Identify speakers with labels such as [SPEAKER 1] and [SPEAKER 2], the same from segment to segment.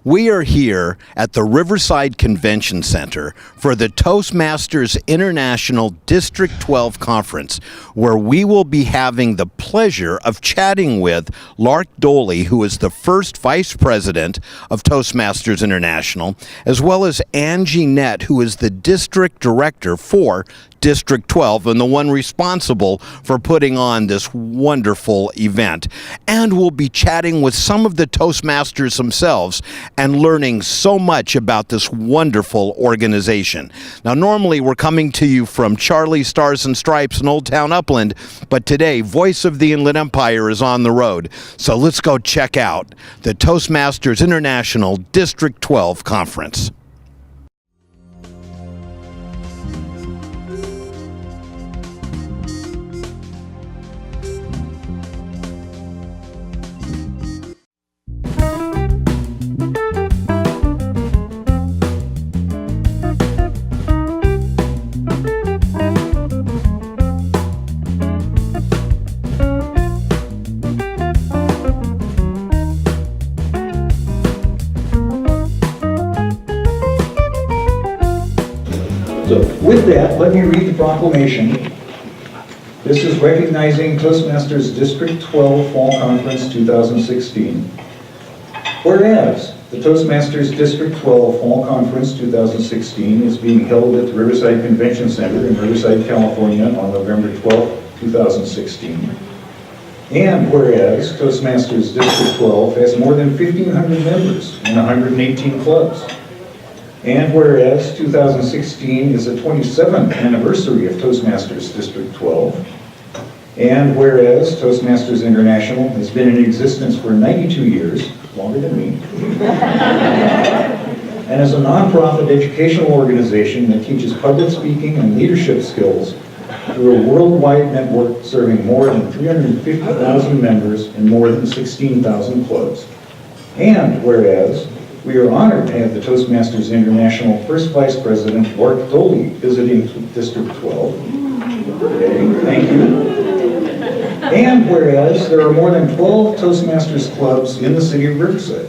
[SPEAKER 1] We are here at the Riverside Convention Center for the Toastmasters International District 12 Conference, where we will be having the pleasure of chatting with Lark Doley, who is the first Vice President of Toastmasters International, as well as Angie Nett, who is the District Director for District 12 and the one responsible for putting on this wonderful event. And we'll be chatting with some of the Toastmasters themselves and learning so much about this wonderful organization. Now, normally we're coming to you from Charlie Stars and Stripes in Old Town Upland, but today, Voice of the Inland Empire is on the road. So let's go check out the Toastmasters International District 12 Conference.
[SPEAKER 2] So with that, let me read the proclamation. This is recognizing Toastmasters District 12 Fall Conference 2016. Whereas the Toastmasters District 12 Fall Conference 2016 is being held at the Riverside Convention Center in Riverside, California on November 12, 2016. And whereas Toastmasters District 12 has more than 1,500 members in 118 clubs. And whereas 2016 is the 27th anniversary of Toastmasters District 12, and whereas Toastmasters International has been in existence for 92 years, longer than me, and is a nonprofit educational organization that teaches public speaking and leadership skills through a worldwide network serving more than 350,000 members in more than 16,000 clubs. And whereas we are honored to have the Toastmasters International First Vice President, Lark Doley, visiting District 12. Okay, thank you. And whereas there are more than 12 Toastmasters clubs in the city of Riverside.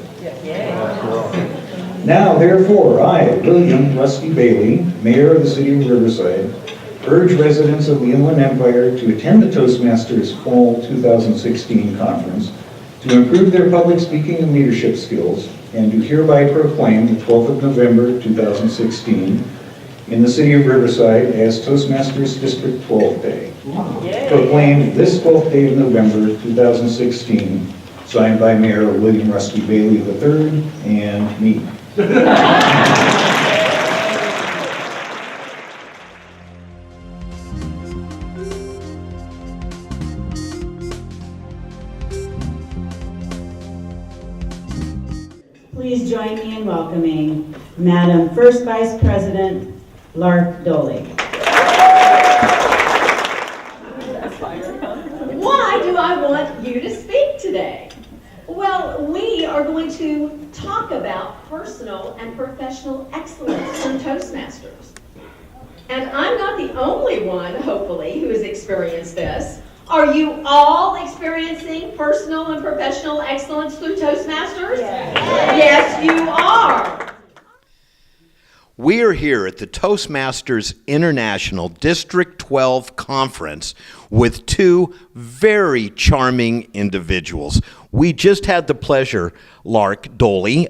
[SPEAKER 2] Now, therefore, I, William Rusty Bailey, Mayor of the City of Riverside, urge residents of the Inland Empire to attend the Toastmasters Fall 2016 Conference to improve their public speaking and leadership skills, and do hereby proclaim the 12th of November 2016 in the city of Riverside as Toastmasters District 12 Day. Proclaimed this 12th day of November 2016, signed by Mayor William Rusty Bailey III and me.
[SPEAKER 3] Please join me in welcoming Madam First Vice President Lark Doley.
[SPEAKER 4] Why do I want you to speak today? Well, we are going to talk about personal and professional excellence through Toastmasters. And I'm not the only one, hopefully, who has experienced this. Are you all experiencing personal and professional excellence through Toastmasters? Yes, you are.
[SPEAKER 1] We are here at the Toastmasters International District 12 Conference with two very charming individuals. We just had the pleasure, Lark Doley,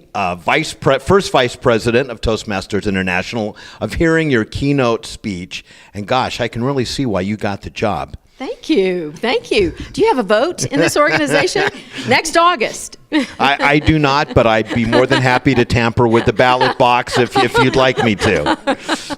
[SPEAKER 1] First Vice President of Toastmasters International, of hearing your keynote speech. And gosh, I can really see why you got the job.
[SPEAKER 5] Thank you. Thank you. Do you have a vote in this organization? Next August.
[SPEAKER 1] I do not, but I'd be more than happy to tamper with the ballot box if you'd like me to.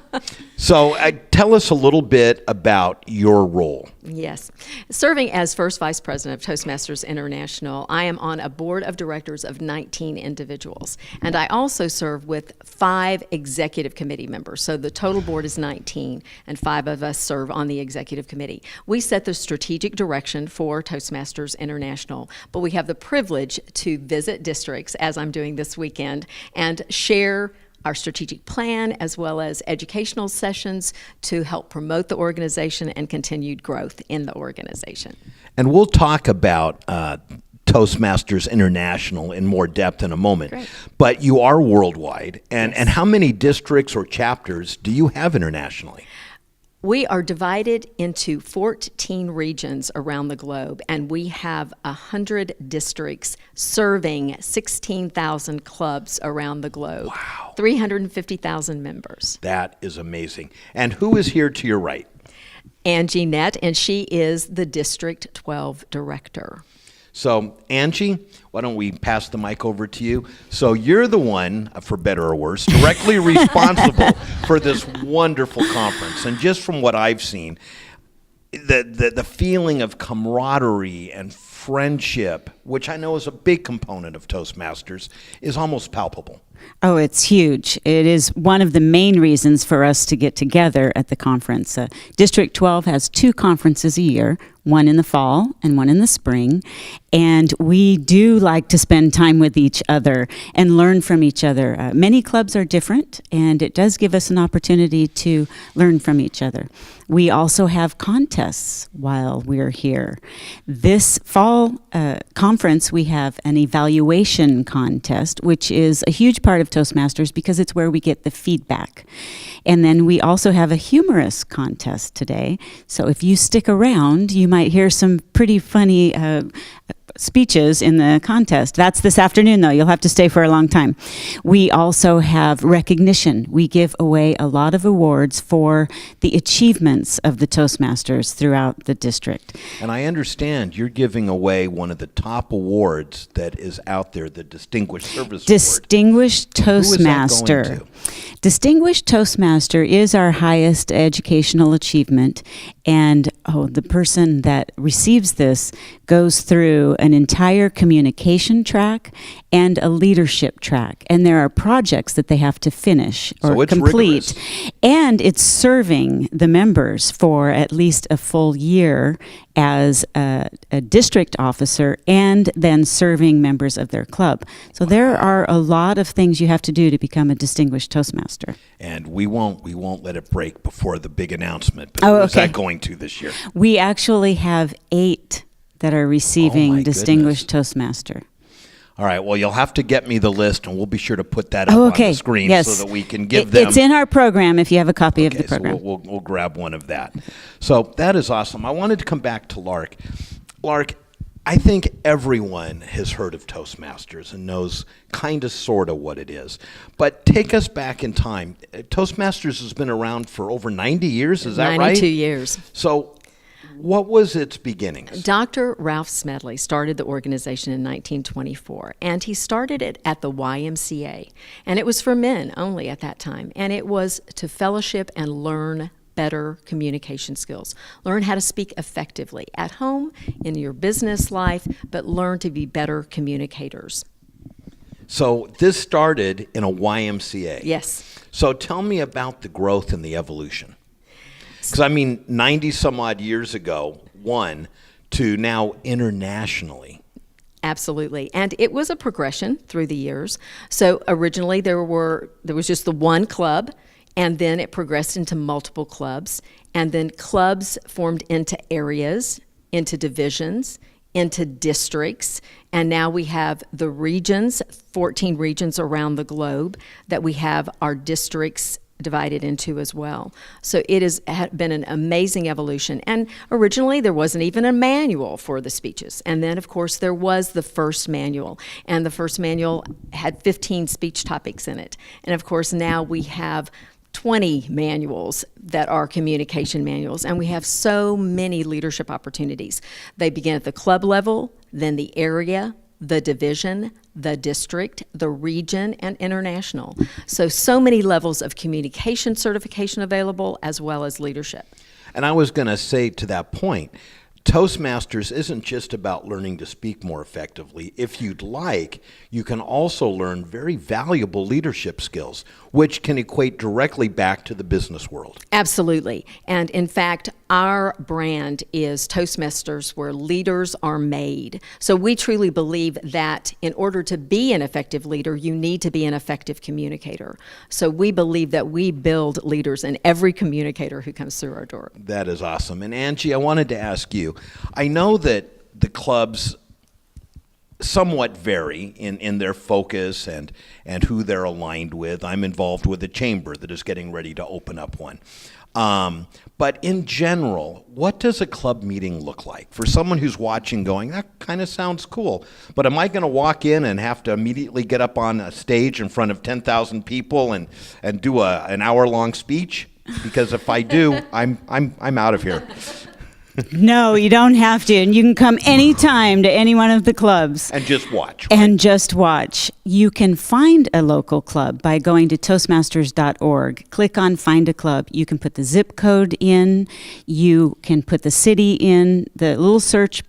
[SPEAKER 1] So tell us a little bit about your role.
[SPEAKER 5] Yes. Serving as First Vice President of Toastmasters International, I am on a board of directors of 19 individuals. And I also serve with 5 executive committee members. So the total board is 19, and 5 of us serve on the executive committee. We set the strategic direction for Toastmasters International, but we have the privilege to visit districts, as I'm doing this weekend, and share our strategic plan as well as educational sessions to help promote the organization and continued growth in the organization.
[SPEAKER 1] And we'll talk about Toastmasters International in more depth in a moment.
[SPEAKER 5] Great.
[SPEAKER 1] But you are worldwide. And how many districts or chapters do you have internationally?
[SPEAKER 5] We are divided into 14 regions around the globe, and we have 100 districts serving 16,000 clubs around the globe.
[SPEAKER 1] Wow.
[SPEAKER 5] 350,000 members.
[SPEAKER 1] That is amazing. And who is here to your right?
[SPEAKER 5] Angie Nett, and she is the District 12 Director.
[SPEAKER 1] So, Angie, why don't we pass the mic over to you? So you're the one, for better or worse, directly responsible for this wonderful conference. And just from what I've seen, the feeling of camaraderie and friendship, which I know is a big component of Toastmasters, is almost palpable.
[SPEAKER 6] Oh, it's huge. It is one of the main reasons for us to get together at the conference. District 12 has 2 conferences a year, one in the fall and one in the spring. And we do like to spend time with each other and learn from each other. Many clubs are different, and it does give us an opportunity to learn from each other. We also have contests while we're here. This fall conference, we have an evaluation contest, which is a huge part of Toastmasters because it's where we get the feedback. And then we also have a humorous contest today. So if you stick around, you might hear some pretty funny speeches in the contest. That's this afternoon, though. You'll have to stay for a long time. We also have recognition. We give away a lot of awards for the achievements of the Toastmasters throughout the district.
[SPEAKER 1] And I understand you're giving away one of the top awards that is out there, the Distinguished Service Award.
[SPEAKER 6] Distinguished
[SPEAKER 1] Who is that going
[SPEAKER 6] Toastmaster.
[SPEAKER 1] to?
[SPEAKER 6] Distinguished Toastmaster is our highest educational achievement, and the person that receives this goes through an entire communication track and a leadership track, and there are projects that they have to finish or
[SPEAKER 1] So it's
[SPEAKER 6] complete.
[SPEAKER 1] rigorous.
[SPEAKER 6] And it's serving the members for at least a full year as a district officer and then serving members of their club. So there are a lot of things you have to do to become a distinguished Toastmaster.
[SPEAKER 1] And we won't let it break before the big announcement. But
[SPEAKER 6] Oh,
[SPEAKER 1] who's
[SPEAKER 6] okay.
[SPEAKER 1] that going to this year?
[SPEAKER 6] We actually have 8 that are
[SPEAKER 1] Oh,
[SPEAKER 6] receiving
[SPEAKER 1] my
[SPEAKER 6] Distinguished Toastmaster.
[SPEAKER 1] All right, well, you'll have to get me the list, and we'll be sure to put that up
[SPEAKER 6] Oh,
[SPEAKER 1] on
[SPEAKER 6] okay.
[SPEAKER 1] the screen
[SPEAKER 6] Yes.
[SPEAKER 1] so that we can give them.
[SPEAKER 6] It's in our program if you have a copy of the
[SPEAKER 1] Okay, so
[SPEAKER 6] program.
[SPEAKER 1] we'll grab one of that. So that is awesome. I wanted to come back to Lark. Lark, I think everyone has heard of Toastmasters and knows kind of sort of what it is. But take us back in time. Toastmasters has been around for over 90 years, is that right?
[SPEAKER 5] 92 years.
[SPEAKER 1] So what was its beginnings?
[SPEAKER 5] Dr. Ralph Smedley started the organization in 1924, and he started it at the YMCA. And it was for men only at that time. And it was to fellowship and learn better communication skills. Learn how to speak effectively at home, in your business life, but learn to be better communicators.
[SPEAKER 1] So this started in a YMCA.
[SPEAKER 5] Yes.
[SPEAKER 1] So tell me about the growth and the evolution. Because, I mean, 90 some odd years ago, to now internationally.
[SPEAKER 5] Absolutely. And it was a progression through the years. So originally there was just the one club, and then it progressed into multiple clubs, and then clubs formed into areas, into divisions, into districts, and now we have the regions, 14 regions around the globe that we have our districts divided into as well. So it has been an amazing evolution. And originally there wasn't even a manual for the speeches. And then of course there was the first manual. And the first manual had 15 speech topics in it. And of course now we have 20 manuals that are communication manuals, and we have so many leadership opportunities. They begin at the club level, then the area, the division, the district, the region, and international. So many levels of communication certification available, as well as leadership.
[SPEAKER 1] And I was going to say to that point, Toastmasters isn't just about learning to speak more effectively. If you'd like, you can also learn very valuable leadership skills, which can equate directly back to the business world.
[SPEAKER 5] Absolutely. And in fact, our brand is Toastmasters, where leaders are made. So we truly believe that in order to be an effective leader, you need to be an effective communicator. So we believe that we build leaders in every communicator who comes through our door.
[SPEAKER 1] That is awesome. And Angie, I wanted to ask you, I know that the clubs somewhat vary in their focus and who they're aligned with. I'm involved with a chamber that is getting ready to open up one. But in general, what does a club meeting look like? For someone who's watching going, that kind of sounds cool, but am I going to walk in and have to immediately get up on a stage in front of 10,000 people and do an hour-long speech? Because if I do, I'm out of here.
[SPEAKER 6] No, you don't have to. And you can come anytime to any one of the clubs.
[SPEAKER 1] And just watch. Right?
[SPEAKER 6] And just watch. You can find a local club by going to Toastmasters.org. Click on Find a Club. You can put the zip code in. You can put the city in. The little search,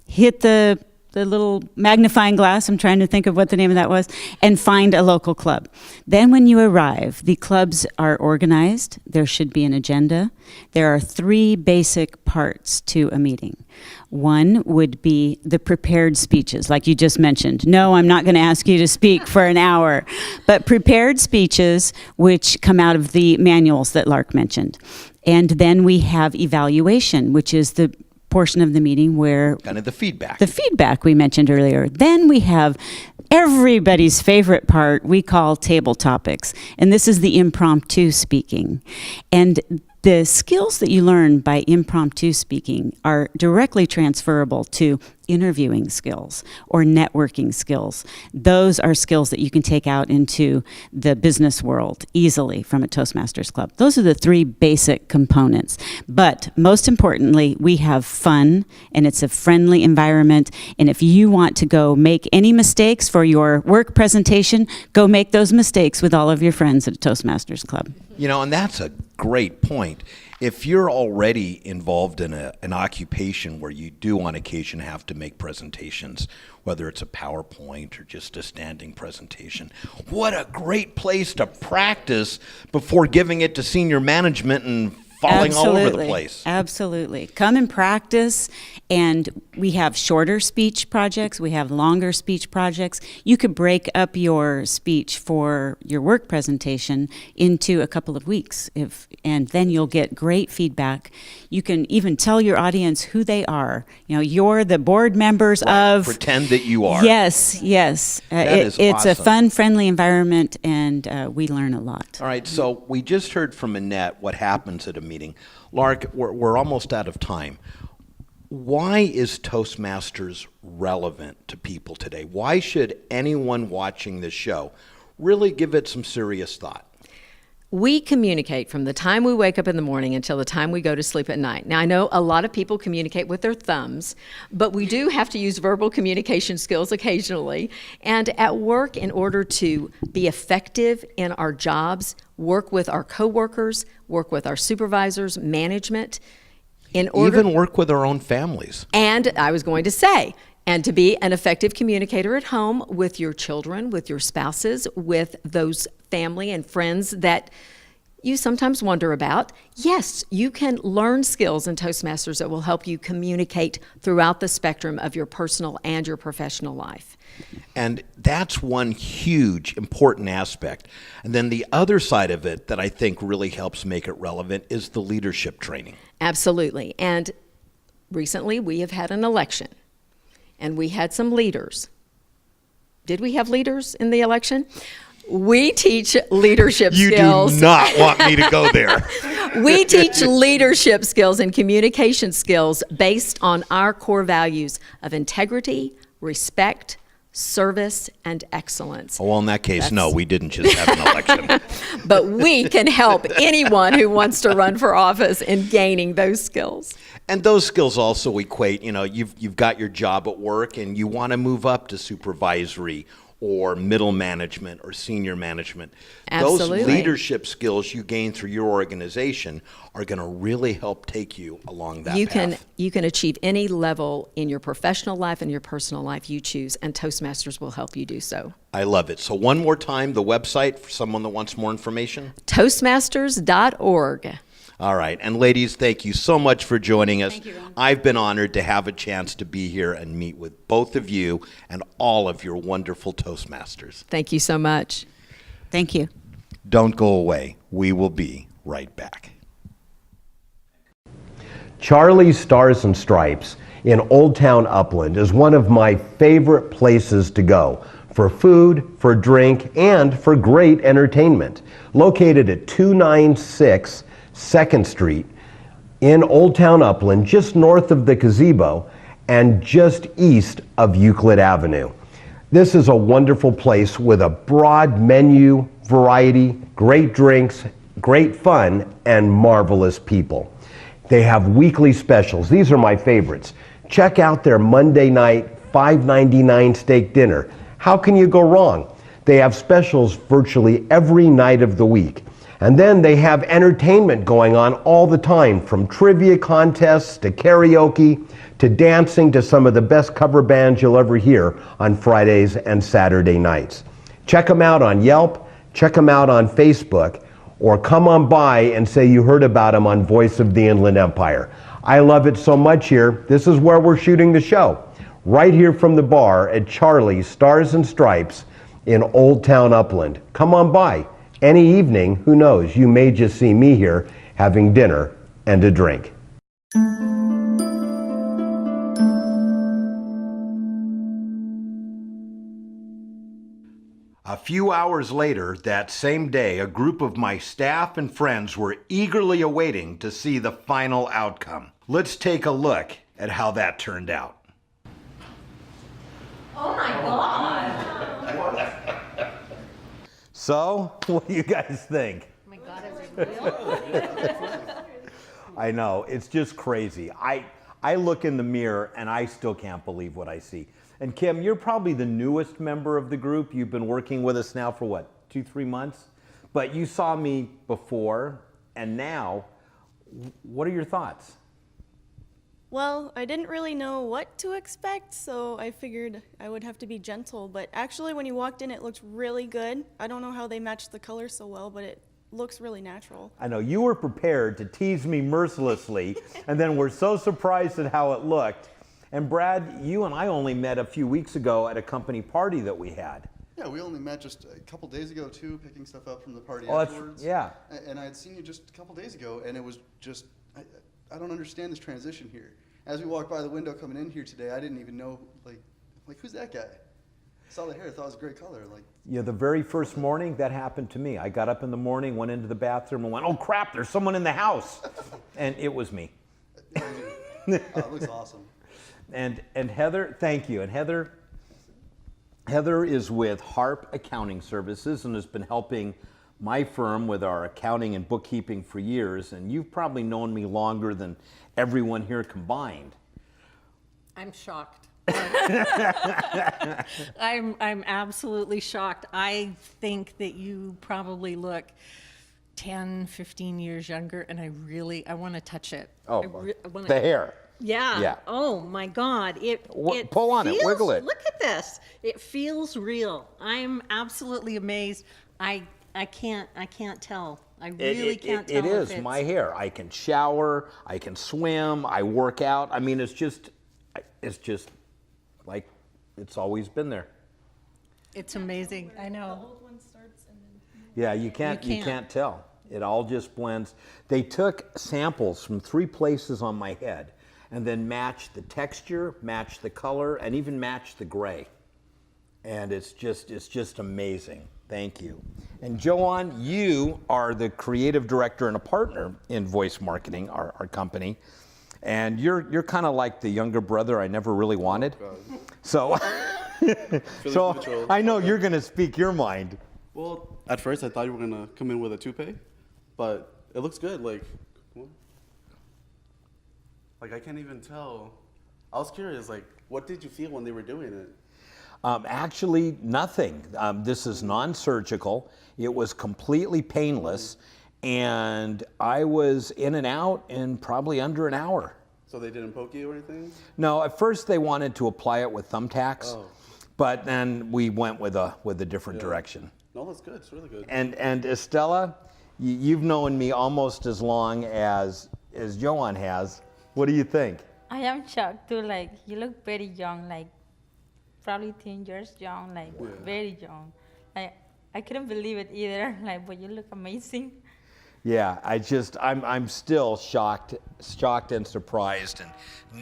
[SPEAKER 6] hit the little magnifying glass, I'm trying to think of what the name of that was, and find a local club. Then when you arrive, the clubs are organized. There should be an agenda. There are 3 basic parts to a meeting. One would be the prepared speeches, like you just mentioned. No, I'm not going to ask you to speak for an hour, but prepared speeches which come out of the manuals that Lark mentioned. And then we have evaluation, which is the portion of the meeting where
[SPEAKER 1] kind of the feedback
[SPEAKER 6] we mentioned earlier. Then we have everybody's favorite part we call table topics, and this is the impromptu speaking. And the skills that you learn by impromptu speaking are directly transferable to interviewing skills or networking skills. Those are skills that you can take out into the business world easily from a Toastmasters club. Those are the 3 basic components. But most importantly, we have fun, and it's a friendly environment. And if you want to go make any mistakes for your work presentation, go make those mistakes with all of your friends at a Toastmasters club.
[SPEAKER 1] And that's a great point. If you're already involved in an occupation where you do on occasion have to make presentations, whether it's a PowerPoint or just a standing presentation, what a great place to practice before giving it to senior management and falling all over the place.
[SPEAKER 6] Absolutely. Come and practice. And we have shorter speech projects. We have longer speech projects. You could break up your speech for your work presentation into a couple of weeks, and then you'll get great feedback. You can even tell your audience who they are. You're the board members of...
[SPEAKER 1] Pretend that you are.
[SPEAKER 6] Yes.
[SPEAKER 1] It's
[SPEAKER 6] awesome. A fun, friendly environment, and we learn a lot.
[SPEAKER 1] All right, so we just heard from Annette what happens at a meeting. Lark, we're almost out of time. Why is Toastmasters relevant to people today? Why should anyone watching this show really give it some serious thought?
[SPEAKER 5] We communicate from the time we wake up in the morning until the time we go to sleep at night. Now, I know a lot of people communicate with their thumbs, but we do have to use verbal communication skills occasionally. And at work, in order to be effective in our jobs, work with our coworkers, work with our supervisors, management,
[SPEAKER 1] even work with our own families.
[SPEAKER 5] And I was going to say, and to be an effective communicator at home with your children, with your spouses, with those family and friends that you sometimes wonder about. Yes, you can learn skills in Toastmasters that will help you communicate throughout the spectrum of your personal and your professional life.
[SPEAKER 1] And that's one huge, important aspect. And then the other side of it that I think really helps make it relevant is the leadership training.
[SPEAKER 5] Absolutely. And recently we have had an election, and we had some leaders. Did we have leaders in the election? We teach leadership skills.
[SPEAKER 1] You do not want me to go there.
[SPEAKER 5] We teach leadership skills and communication skills based on our core values of integrity, respect, service, and excellence.
[SPEAKER 1] Well, in that case, no, we didn't just have an election.
[SPEAKER 5] But we can help anyone who wants to run for office in gaining those skills.
[SPEAKER 1] And those skills also equate, you've got your job at work and you want to move up to supervisory or middle management or senior management.
[SPEAKER 5] Absolutely.
[SPEAKER 1] Those leadership skills you gain through your organization are going to really help take you along that path.
[SPEAKER 5] You can achieve any level in your professional life and your personal life you choose, and Toastmasters will help you do so.
[SPEAKER 1] I love it. So one more time, the website for someone that wants more information?
[SPEAKER 5] Toastmasters.org.
[SPEAKER 1] All right. And ladies, thank you so much for joining us.
[SPEAKER 6] Thank you, Ron.
[SPEAKER 1] I've been honored to have a chance to be here and meet with both of you and all of your wonderful Toastmasters.
[SPEAKER 5] Thank you so much.
[SPEAKER 6] Thank you.
[SPEAKER 1] Don't go away. We will be right back. Charlie's Stars and Stripes
[SPEAKER 7] in Old Town Upland is one of my favorite places to go for food, for drink, and for great entertainment. Located at 296 2nd Street in Old Town Upland, just north of the gazebo and just east of Euclid Avenue. This is a wonderful place with a broad menu, variety, great drinks, great fun, and marvelous people. They have weekly specials. These are my favorites. Check out their Monday night $5.99 steak dinner. How can you go wrong? They have specials virtually every night of the week. And then they have entertainment going on all the time, from trivia contests to karaoke to dancing to some of the best cover bands you'll ever hear on Fridays and Saturday nights. Check them out on Yelp, check them out on Facebook, or come on by and say you heard about them on Voice of the Inland Empire. I love it so much here. This is where we're shooting the show, right here from the bar at Charlie's Stars and Stripes in Old Town Upland. Come on by. Any evening, who knows, you may just see me here having dinner and a drink.
[SPEAKER 1] A few hours later, that same day, a group of my staff and friends were eagerly awaiting to see the final outcome. Let's take a look at how that turned out.
[SPEAKER 4] Oh my God.
[SPEAKER 1] So, what do you guys think?
[SPEAKER 5] Oh my God, is it real?
[SPEAKER 1] I know, it's just crazy. I look in the mirror and I still can't believe what I see. And Kim, you're probably the newest member of the group. You've been working with us now for what, 2-3 months? But you saw me before and now. What are your thoughts?
[SPEAKER 8] Well, I didn't really know what to expect, so I figured I would have to be gentle. But actually, when you walked in, it looked really good. I don't know how they matched the colors so well, but it looks really natural.
[SPEAKER 1] I know, you were prepared to tease me mercilessly, and then we're so surprised at how it looked. And Brad, you and I only met a few weeks ago at a company party that we had.
[SPEAKER 9] Yeah, we only met just a couple days ago too, picking stuff up from the party
[SPEAKER 1] Oh,
[SPEAKER 9] afterwards.
[SPEAKER 1] yeah.
[SPEAKER 9] And I had seen you just a couple days ago, and it was just, I don't understand this transition here. As we walked by the window coming in here today, I didn't even know, like who's that guy? I saw the hair, thought it was a great color.
[SPEAKER 1] Yeah, the very first morning that happened to me. I got up in the morning, went into the bathroom, and went, "Oh crap, there's someone in the house," and it was me.
[SPEAKER 9] It looks awesome.
[SPEAKER 1] And Heather, thank you. And Heather is with Harp Accounting Services and has been helping my firm with our accounting and bookkeeping for years. And you've probably known me longer than everyone here combined.
[SPEAKER 10] I'm shocked. I'm absolutely shocked. I think that you probably look 10, 15 years younger, and I want to touch it.
[SPEAKER 1] Oh, the hair.
[SPEAKER 10] Yeah.
[SPEAKER 1] Yeah.
[SPEAKER 10] Oh my God. It
[SPEAKER 1] pull on it, wiggle it.
[SPEAKER 10] Look at this. It feels real. I'm absolutely amazed. I can't tell. I really can't tell.
[SPEAKER 1] It is my hair. I can shower, I can swim, I work out. I mean, it's just like it's always been there.
[SPEAKER 10] It's amazing. I know.
[SPEAKER 1] Yeah, you can't tell. It all just blends. They took samples from 3 places on my head and then matched the texture, matched the color, and even matched the gray. And it's just amazing. Thank you. And Joanne, you are the creative director and a partner in Voice Marketing, our company. And you're kind of like the younger brother I never really wanted. So, so I know you're going to speak your mind.
[SPEAKER 11] Well, at first I thought you were going to come in with a toupee, but it looks good. Like I can't even tell. I was curious, what did you feel when they were doing it?
[SPEAKER 1] Actually, nothing. This is non-surgical. It was completely painless, and I was in and out in probably under an hour.
[SPEAKER 11] So they didn't poke you or anything?
[SPEAKER 1] No, at first they wanted to apply it with thumbtacks, but then we went with a different direction.
[SPEAKER 11] No, that's good. It's really good.
[SPEAKER 1] And Estella, you've known me almost as long as Joanne has. What do you think?
[SPEAKER 12] I am shocked too. You look very young, probably 10 years young, very young. I couldn't believe it either. But you look amazing.
[SPEAKER 1] Yeah, I'm still shocked and surprised. And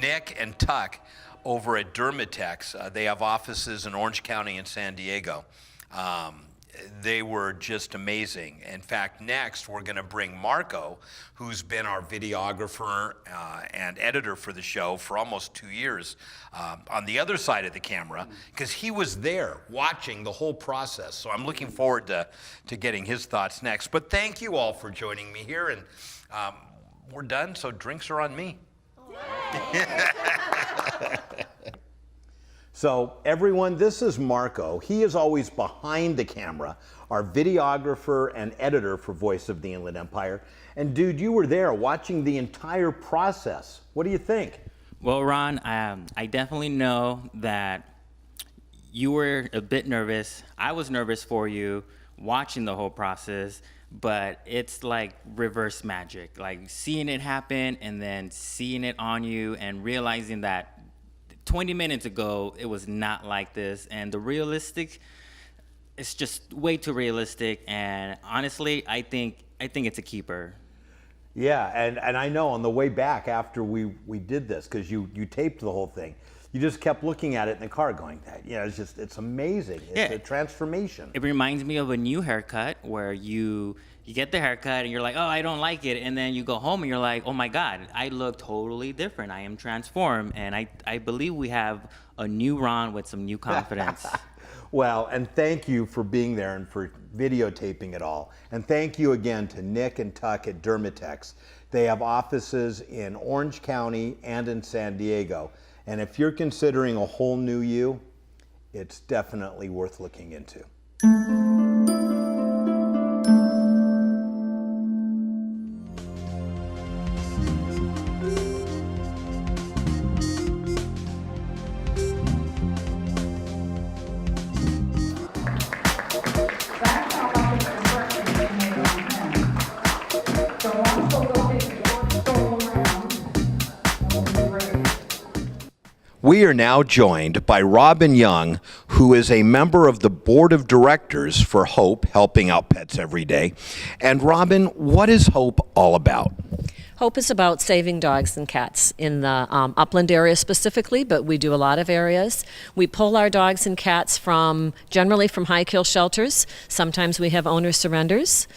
[SPEAKER 1] Nick and Tuck over at Dermitex, they have offices in Orange County and San Diego. They were just amazing. In fact, next we're going to bring Marco, who's been our videographer and editor for the show for almost 2 years, on the other side of the camera, because he was there watching the whole process. So I'm looking forward to getting his thoughts next. But thank you all for joining me here, and we're done, so drinks are on me. So everyone, this is Marco. He is always behind the camera, our videographer and editor for Voice of the Inland Empire. And dude, you were there watching the entire process. What do you think?
[SPEAKER 13] Well, Ron, I definitely know that you were a bit nervous. I was nervous for you watching the whole process, but it's like reverse magic, like seeing it happen and then seeing it on you and realizing that 20 minutes ago, it was not like this, and the realistic, it's just way too realistic, and honestly, I think it's a keeper.
[SPEAKER 1] Yeah, and I know on the way back after we did this, because you taped the whole thing, you just kept looking at it in the car going, it's amazing. It's a transformation.
[SPEAKER 13] It reminds me of a new haircut where you get the haircut and you're like, oh, I don't like it. And then you go home and you're like, oh my God, I look totally different. I am transformed. And I believe we have a new Ron with some new confidence.
[SPEAKER 1] Well, and thank you for being there and for videotaping it all. And thank you again to Nick and Tuck at Dermitex. They have offices in Orange County and in San Diego. And if you're considering a whole new you, it's definitely worth looking into. We are now joined by Robin Young, who is a member of the board of directors for Hope, helping out pets every day. And Robin, what is Hope all about?
[SPEAKER 14] Hope is about saving dogs and cats in the upland area specifically, but we do a lot of areas. We pull our dogs and cats generally from high kill shelters. Sometimes we have owner surrenders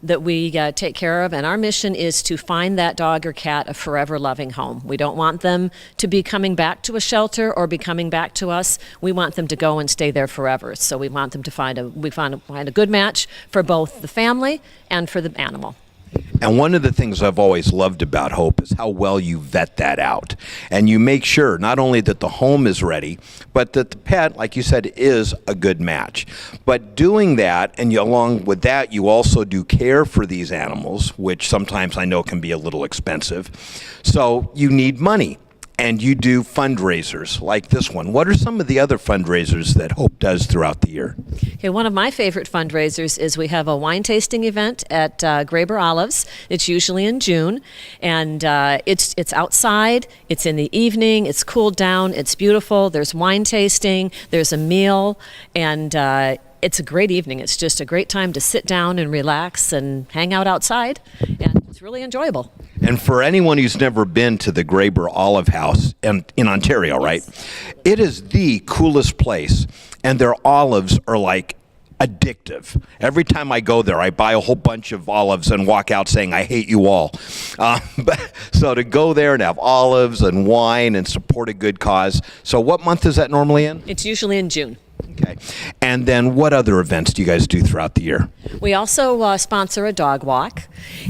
[SPEAKER 14] that we take care of, and our mission is to find that dog or cat a forever loving home. We don't want them to be coming back to a shelter or be coming back to us. We want them to go and stay there forever. So we want them to find a good match for both the family and for the animal.
[SPEAKER 1] And one of the things I've always loved about Hope is how well you vet that out. And you make sure not only that the home is ready, but that the pet, like you said, is a good match. But doing that, and along with that, you also do care for these animals, which sometimes I know can be a little expensive. So you need money. And you do fundraisers like this one. What are some of the other fundraisers that Hope does throughout the year?
[SPEAKER 14] Okay, one of my favorite fundraisers is we have a wine tasting event at Graber Olives. It's usually in June, and it's outside. It's in the evening. It's cooled down. It's beautiful. There's wine tasting. There's a meal, and it's a great evening. It's just a great time to sit down and relax and hang out outside, and it's really enjoyable.
[SPEAKER 1] And for anyone who's never been to the Graber Olive House in Ontario, right? It is the coolest place, and their olives are like addictive. Every time I go there, I buy a whole bunch of olives and walk out saying, I hate you all. So to go there and have olives and wine and support a good cause. So what month is that normally in?
[SPEAKER 14] It's usually in June.
[SPEAKER 1] Okay. And then what other events do you guys do throughout the year?
[SPEAKER 14] We also sponsor a dog walk,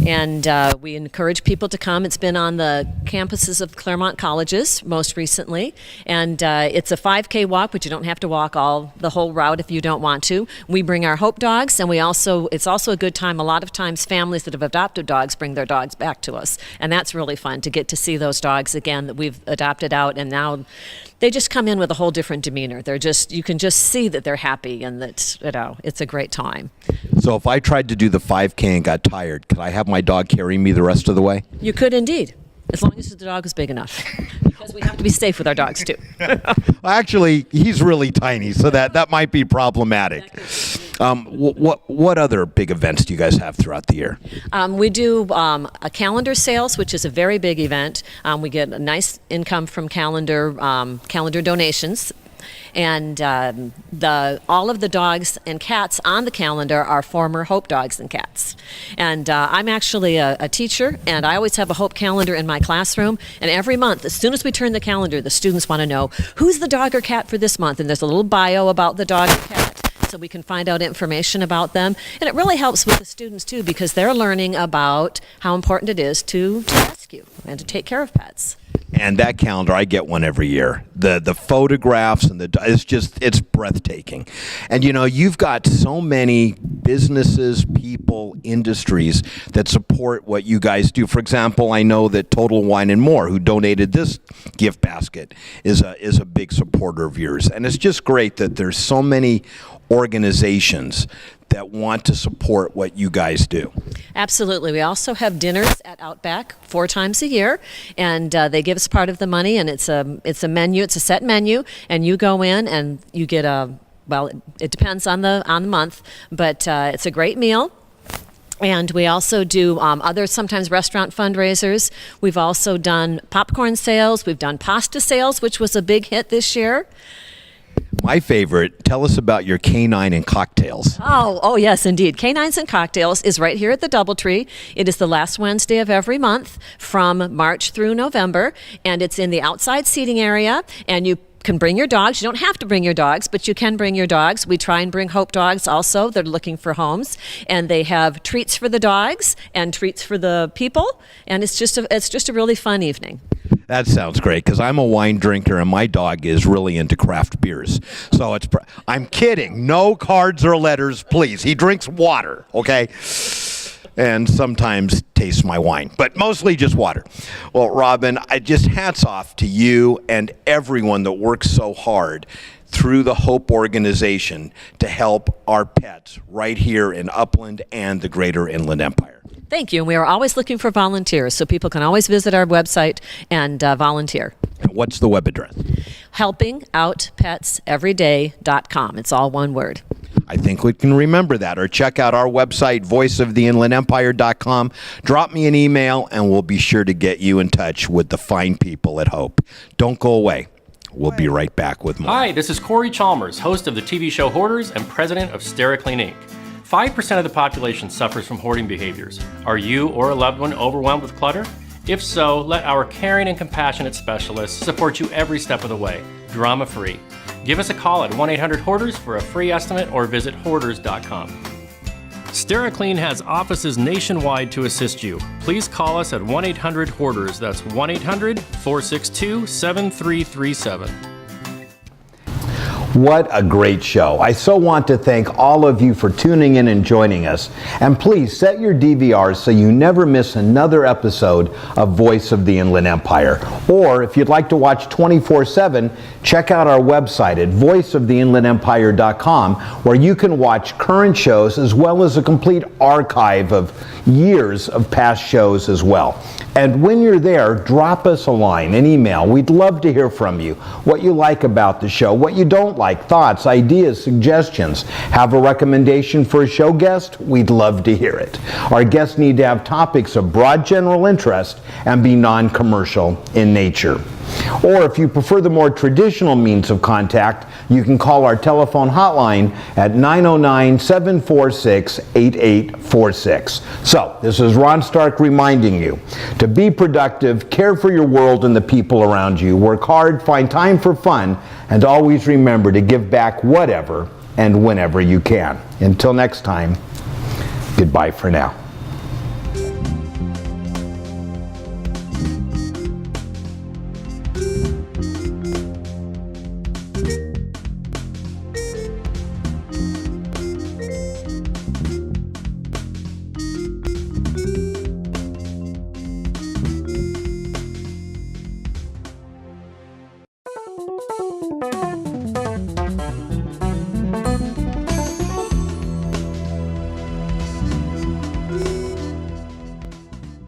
[SPEAKER 14] and we encourage people to come. It's been on the campuses of Claremont colleges most recently, and it's a 5K walk, but you don't have to walk the whole route if you don't want to. We bring our Hope dogs, and it's also a good time. A lot of times families that have adopted dogs bring their dogs back to us, and that's really fun to get to see those dogs again that we've adopted out, and now they just come in with a whole different demeanor. You can just see that they're happy and that, it's a great time.
[SPEAKER 1] So if I tried to do the 5K and got tired, could I have my dog carry me the rest of the way?
[SPEAKER 14] You could indeed, as long as the dog is big enough. Because we have to be safe with our dogs too.
[SPEAKER 1] Actually, he's really tiny, so that might be problematic. What other big events do you guys have throughout the year?
[SPEAKER 14] We do a calendar sales, which is a very big event. We get a nice income from calendar donations. And all of the dogs and cats on the calendar are former Hope dogs and cats. And I'm actually a teacher, and I always have a Hope calendar in my classroom. And every month, as soon as we turn the calendar, the students want to know who's the dog or cat for this month. And there's a little bio about the dog or cat, so we can find out information about them. And it really helps with the students too, because they're learning about how important it is to rescue and to take care of pets.
[SPEAKER 1] And that calendar, I get one every year. The photographs and it's breathtaking. And you've got so many businesses, people, industries that support what you guys do. For example, I know that Total Wine and More, who donated this gift basket, is a big supporter of yours. And it's just great that there's so many organizations that want to support what you guys do.
[SPEAKER 14] Absolutely. We also have dinners at Outback 4 times a year, and they give us part of the money, and it's a menu, it's a set menu, and you go in and you get it depends on the month, but it's a great meal. And we also do other sometimes restaurant fundraisers. We've also done popcorn sales. We've done pasta sales, which was a big hit this year.
[SPEAKER 1] My favorite, tell us about your Canine and Cocktails.
[SPEAKER 14] Oh, yes, indeed. Canines and Cocktails is right here at the Doubletree. It is the last Wednesday of every month from March through November, and it's in the outside seating area, and you can bring your dogs. You don't have to bring your dogs, but you can bring your dogs. We try and bring Hope dogs also. They're looking for homes, and they have treats for the dogs and treats for the people, and it's just a really fun evening.
[SPEAKER 1] That sounds great, because I'm a wine drinker and my dog is really into craft beers. So I'm kidding. No cards or letters, please. He drinks water, okay? And sometimes tastes my wine, but mostly just water. Well, Robin, I just hats off to you and everyone that works so hard through the Hope organization to help our pets right here in Upland and the Greater Inland Empire.
[SPEAKER 14] Thank you. And we are always looking for volunteers, so people can always visit our website and volunteer.
[SPEAKER 1] And what's the web address?
[SPEAKER 14] helpingoutpetseveryday.com. It's all one word.
[SPEAKER 1] I think we can remember that. Or check out our website, voiceoftheinlandempire.com. Drop me an email, and we'll be sure to get you in touch with the fine people at Hope. Don't go away. We'll be right back with more.
[SPEAKER 15] Hi, this is Corey Chalmers, host of the TV show Hoarders and president of SteriClean Inc. 5% of the population suffers from hoarding behaviors. Are you or a loved one overwhelmed with clutter? If so, let our caring and compassionate specialists support you every step of the way, drama-free. Give us a call at 1-800-HOARDERS for a free estimate or visit hoarders.com. SteriClean has offices nationwide to assist you. Please call us at 1-800-HOARDERS. That's 1-800-462-7337.
[SPEAKER 1] What a great show. I so want to thank all of you for tuning in and joining us. And please set your DVRs so you never miss another episode of Voice of the Inland Empire. Or if you'd like to watch 24/7, check out our website at voiceoftheinlandempire.com, where you can watch current shows as well as a complete archive of years of past shows as well. And when you're there, drop us a line, an email. We'd love to hear from you. What you like about the show, what you don't like, thoughts, ideas, suggestions. Have a recommendation for a show guest? We'd love to hear it. Our guests need to have topics of broad general interest and be non-commercial in nature. Or if you prefer the more traditional means of contact, you can call our telephone hotline at 909-746-8846. So, this is Ron Stark reminding you to be productive, care for your world and the people around you, work hard, find time for fun, and always remember to give back whatever and whenever you can. Until next time, goodbye for now.